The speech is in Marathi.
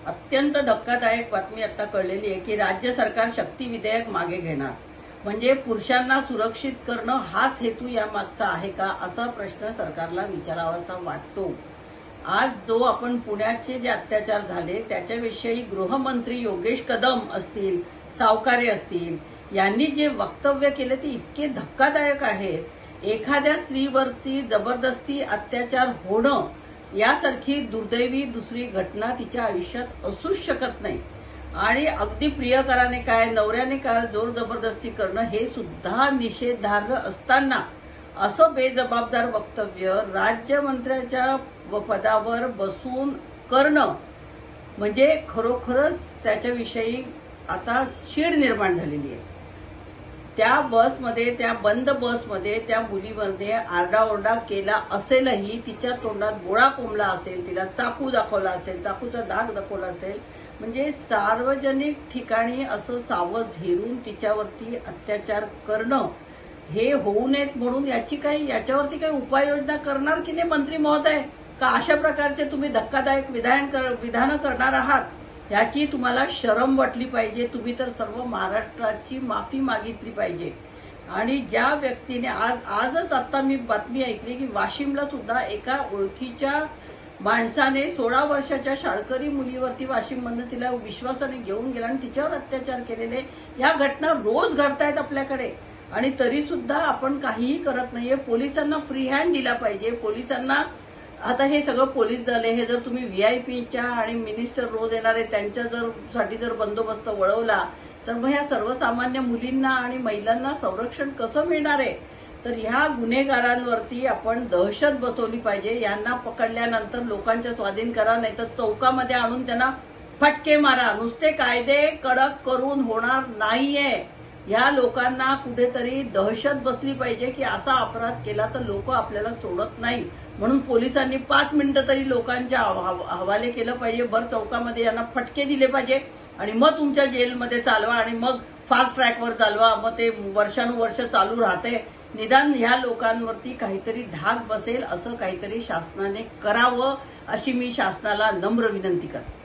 अत्यंत धक्कादायक बातमी आता कळलेली आहे की राज्य सरकार शक्ती विधेयक मागे घेणार. म्हणजे पुरुषांना सुरक्षित करणं हाच हेतू यामागचा आहे का, असा प्रश्न सरकारला विचारावासा वाटतो. आज जो आपण पुण्याचे जे अत्याचार झाले त्याच्याविषयी गृहमंत्री योगेश कदम असतील, सावकारे असतील, यांनी जे वक्तव्य केले ते इतके धक्कादायक आहेत. एखाद्या स्त्रीवरती जबरदस्ती अत्याचार होणं यासारखी दुर्दैवी दुसरी घटना तिच्या आयुष्यात असूच शकत नाही. आणि अगदी प्रियकराने काय, नवऱ्याने काय जोर जबरदस्ती करणं हे सुद्धा निषेधार्ह असताना असं बेजबाबदार वक्तव्य राज्यमंत्र्याच्या पदावर बसून करणं म्हणजे खरोखरच त्याच्याविषयी आता चीड निर्माण झालेली आहे. त्या बसमध्ये, त्या बंद बसमध्ये त्या मुलीमध्ये आरडाओरडा केला असेलही, तिच्या तोंडात गोळा कोंबला असेल, तिला चाकू दाखवला असेल, चाकूचा दाग दाखवला असेल, म्हणजे सार्वजनिक ठिकाणी असं सावज हेरून तिच्यावरती अत्याचार करणं हे होऊ नयेत म्हणून याच्यावरती काही उपाययोजना करणार की नाही मंत्री महोदय? का अशा प्रकारचे तुम्ही धक्कादायक विधानं करणार आहात? याची तुम्हाला शरम वाटली पाहिजे. तुम्ही तर सर्व महाराष्ट्राची माफी मागितली पाहिजे. आणि ज्या व्यक्तीने आजच आता मी बातमी ऐकली की वाशिमला सुद्धा एका ओळखीच्या माणसाने 16 वर्षाच्या शाळकरी मुलीवरती वाशिममधून तिला विश्वासाने घेऊन गेला आणि तिच्यावर अत्याचार केलेले या घटना रोज घडतायत आपल्याकडे. आणि तरी सुद्धा आपण काहीही करत नाहीये. पोलिसांना फ्री हँड दिला पाहिजे. पोलिसांना आता हे सगळं पोलीस दल आहे, हे जर तुम्ही व्हीआयपीच्या आणि मिनिस्टर रोज येणारे त्यांच्या साठी जर बंदोबस्त वळवला तर मग ह्या सर्वसामान्य मुलींना आणि महिलांना संरक्षण कसं मिळणार आहे? तर ह्या गुन्हेगारांवरती आपण दहशत बसवली पाहिजे. यांना पकडल्यानंतर लोकांच्या स्वाधीन करा, नाहीतर चौकामध्ये आणून त्यांना फटके मारा. नुसते कायदे कडक करून होणार नाहीये. या लोकांना कुठेतरी दहशत बसली पाहिजे की असा अपराध केला तर लोक आपल्याला सोडत नाही. म्हणून पोलिसांनी 5 मिनिटं तरी लोकांच्या हवाले केलं पाहिजे. भर चौकामध्ये यांना फटके दिले पाहिजे आणि मग तुमच्या जेलमध्ये चालवा आणि मग फास्ट ट्रॅकवर चालवा. मग ते वर्षानुवर्ष चालू राहते. निदान ह्या लोकांवरती काहीतरी धाक बसेल असं काहीतरी शासनाने करावं, अशी मी शासनाला नम्र विनंती करते.